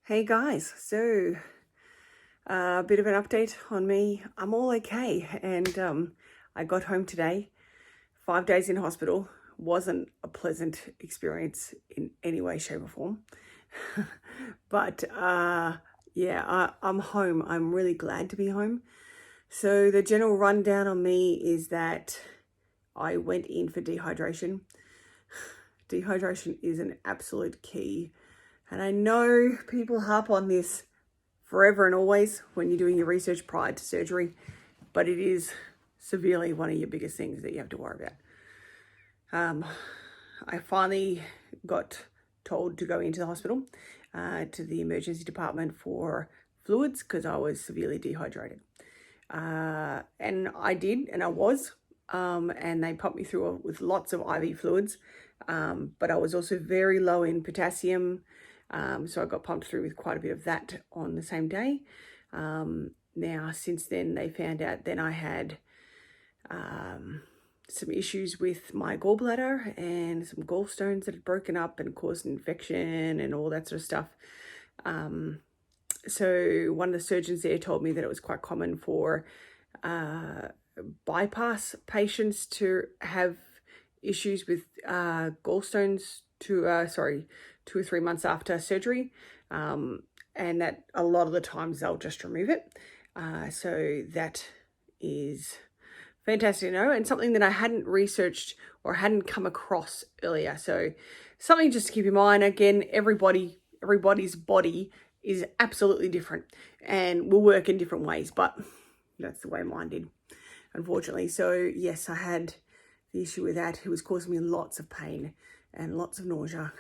Hey guys, a bit of an update on me. I'm all okay, and I got home today. 5 days in hospital wasn't a pleasant experience in any way, shape, or form. But yeah, I'm home. I'm really glad to be home. So the general rundown on me is that I went in for dehydration. Dehydration is an absolute key. And I know people harp on this forever and always when you're doing your research prior to surgery, but it is severely one of your biggest things that you have to worry about. I finally got told to go into the hospital, to the emergency department for fluids because I was severely dehydrated. And I did, and I was, and they pumped me through with lots of IV fluids, but I was also very low in potassium. So I got pumped through with quite a bit of that on the same day. Now, since then, they found out then I had some issues with my gallbladder and some gallstones that had broken up and caused an infection and all that sort of stuff. So one of the surgeons there told me that it was quite common for bypass patients to have issues with gallstones 2 or 3 months after surgery, and that a lot of the times they'll just remove it. So that is fantastic to know, and something that I hadn't researched or hadn't come across earlier. So something just to keep in mind. Again, everybody's body is absolutely different and will work in different ways, but that's the way mine did, unfortunately. So yes, I had the issue with that. It was causing me lots of pain and lots of nausea.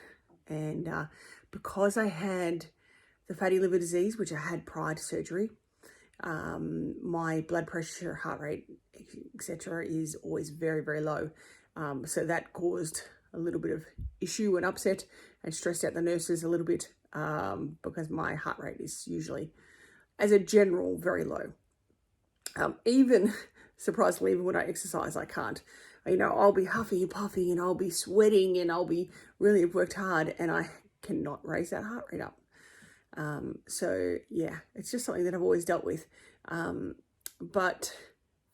And because I had the fatty liver disease, which I had prior to surgery, my blood pressure, heart rate, etc. is always very, very low. So that caused a little bit of issue and upset and stressed out the nurses a little bit, because my heart rate is usually, as a general, very low. Even, surprisingly, even when I exercise, I can't. I'll be huffy and puffy and I'll be sweating and I'll be really have worked hard and I cannot raise that heart rate up. So yeah, it's just something that I've always dealt with. But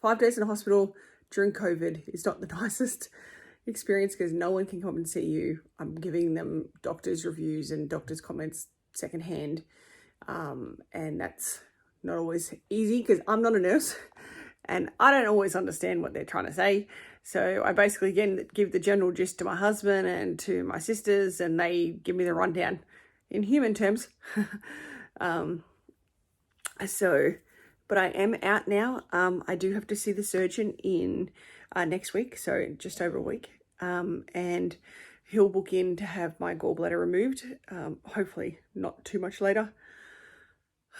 5 days in the hospital during COVID is not the nicest experience because no one can come and see you. I'm giving them doctors' reviews and doctors' comments secondhand. And that's not always easy because I'm not a nurse and I don't always understand what they're trying to say. So I basically, again, give the general gist to my husband and to my sisters, and they give me the rundown in human terms. But I am out now. I do have to see the surgeon in next week, so just over a week. And he'll book in to have my gallbladder removed, hopefully not too much later.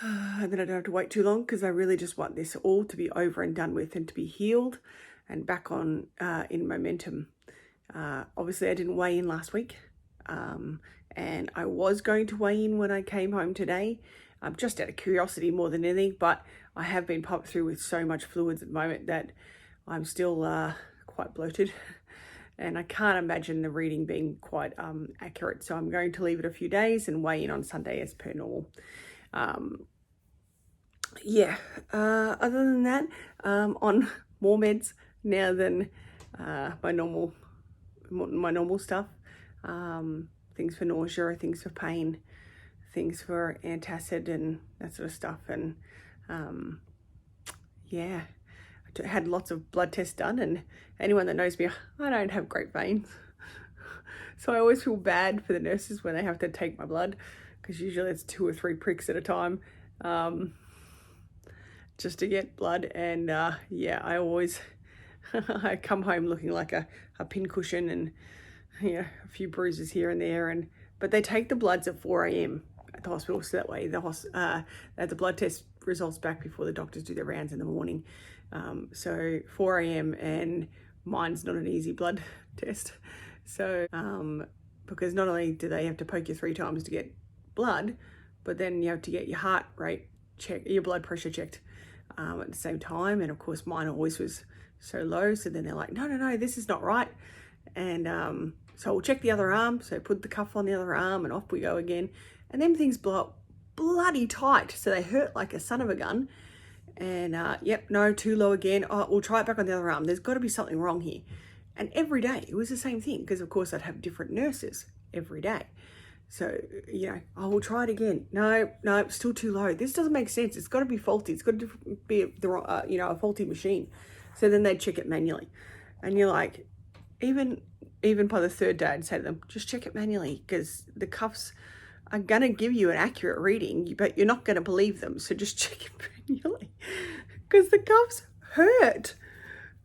And then I don't have to wait too long because I really just want this all to be over and done with and to be healed and back on in momentum. Obviously, I didn't weigh in last week, and I was going to weigh in when I came home today, just out of curiosity more than anything, but I have been pumped through with so much fluids at the moment that I'm still quite bloated, and I can't imagine the reading being quite accurate. So I'm going to leave it a few days and weigh in on Sunday as per normal. Other than that, on more meds now than my normal stuff. Things for nausea, things for pain, things for antacid and that sort of stuff. And I had lots of blood tests done, and anyone that knows me, I don't have great veins. So I always feel bad for the nurses when they have to take my blood, because usually it's 2 or 3 pricks at a time, just to get blood. And I always I come home looking like a pincushion and a few bruises here and there. But they take the bloods at 4 a.m. at the hospital, so that way the blood test results back before the doctors do their rounds in the morning. So 4 a.m. and mine's not an easy blood test. So because not only do they have to poke you 3 times to get blood, but then you have to get your heart rate checked, your blood pressure checked at the same time. And of course mine always was so low, so then they're like, no, this is not right. And so we'll check the other arm, so put the cuff on the other arm and off we go again. And then things blow up bloody tight. So they hurt like a son of a gun. And yep, no, too low again. Oh, we'll try it back on the other arm. There's got to be something wrong here. And every day it was the same thing, because of course I'd have different nurses every day. So, you know, oh, we'll try it again. No, still too low. This doesn't make sense. It's got to be faulty. It's got to be a faulty machine. So then they'd check it manually. And you're like, even by the third day, I'd say to them, just check it manually, because the cuffs are going to give you an accurate reading, but you're not going to believe them. So just check it manually, because the cuffs hurt.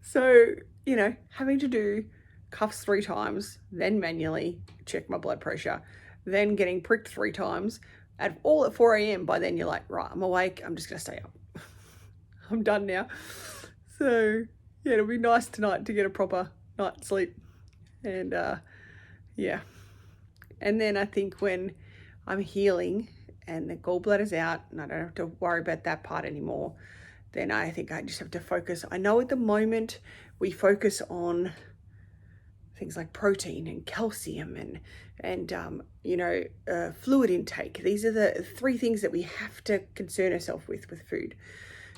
So, you know, having to do cuffs 3 times, then manually check my blood pressure, then getting pricked 3 times, all at 4 a.m. By then you're like, right, I'm awake. I'm just going to stay up. I'm done now. So, yeah, it'll be nice tonight to get a proper night's sleep. And, yeah. And then I think when I'm healing and the gallbladder's out and I don't have to worry about that part anymore, then I think I just have to focus. I know at the moment we focus on things like protein and calcium and fluid intake. These are the 3 things that we have to concern ourselves with food.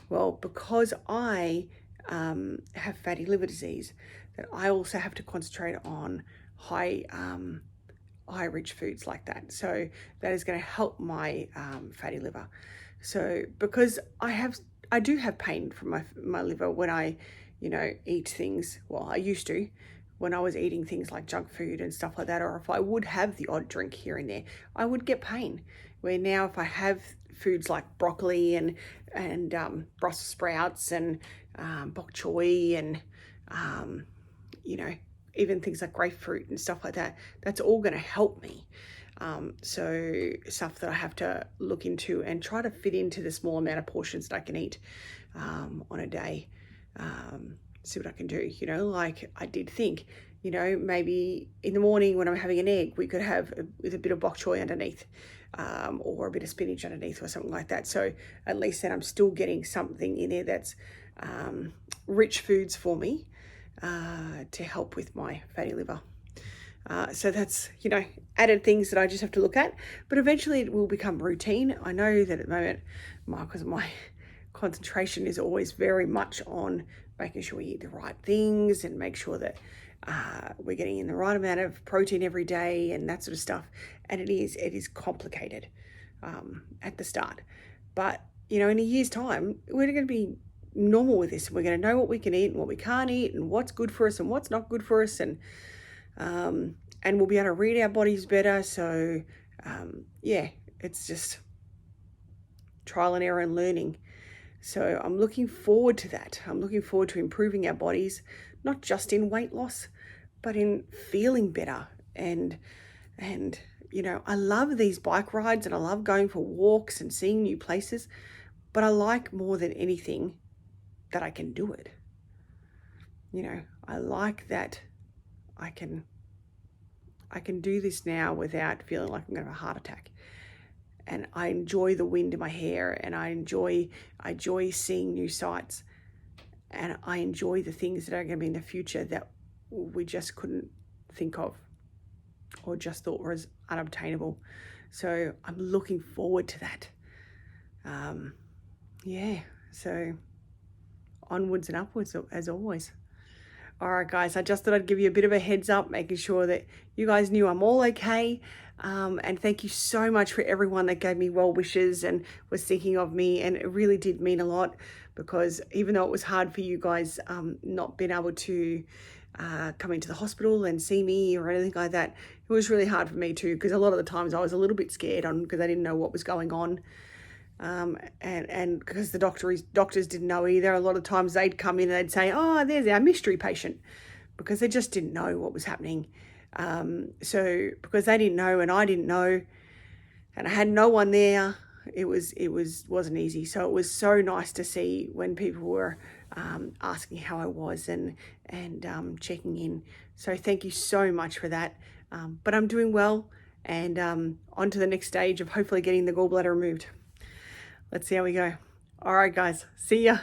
Well, because I have fatty liver disease, that I also have to concentrate on high rich foods like that. So that is going to help my fatty liver. So because I do have pain from my liver when I, eat things. Well, I used to, when I was eating things like junk food and stuff like that, or if I would have the odd drink here and there, I would get pain. Where now if I have foods like broccoli and Brussels sprouts and bok choy and even things like grapefruit and stuff like that, that's all going to help me. So stuff that I have to look into and try to fit into the small amount of portions that I can eat on a day. See what I can do, like I did think, maybe in the morning when I'm having an egg, we could have with a bit of bok choy underneath, or a bit of spinach underneath or something like that. So at least then I'm still getting something in there that's rich foods for me to help with my fatty liver. So that's, added things that I just have to look at, but eventually it will become routine. I know that at the moment, because my concentration is always very much on making sure we eat the right things and make sure that we're getting in the right amount of protein every day and that sort of stuff. And it is complicated at the start. But, in a year's time, we're going to be normal with this. We're going to know what we can eat and what we can't eat and what's good for us and what's not good for us. And we'll be able to read our bodies better. So, it's just trial and error and learning. So I'm looking forward to that. I'm looking forward to improving our bodies, not just in weight loss, but in feeling better. And I love these bike rides and I love going for walks and seeing new places, but I like more than anything that I can do it. I like that I can do this now without feeling like I'm going to have a heart attack. And I enjoy the wind in my hair, and I enjoy seeing new sights, and I enjoy the things that are going to be in the future that we just couldn't think of or just thought was unobtainable. So I'm looking forward to that. So onwards and upwards as always. All right, guys, I just thought I'd give you a bit of a heads up, making sure that you guys knew I'm all okay. And thank you so much for everyone that gave me well wishes and was thinking of me. And it really did mean a lot, because even though it was hard for you guys not being able to come into the hospital and see me or anything like that, it was really hard for me too, because a lot of the times I was a little bit scared because I didn't know what was going on. And because the doctors didn't know either. A lot of times they'd come in and they'd say, oh, there's our mystery patient, because they just didn't know what was happening. So because they didn't know and I didn't know and I had no one there, it wasn't easy. So it was so nice to see when people were asking how I was and checking in. So thank you so much for that. But I'm doing well, and on to the next stage of hopefully getting the gallbladder removed. Let's see how we go. All right, guys. See ya.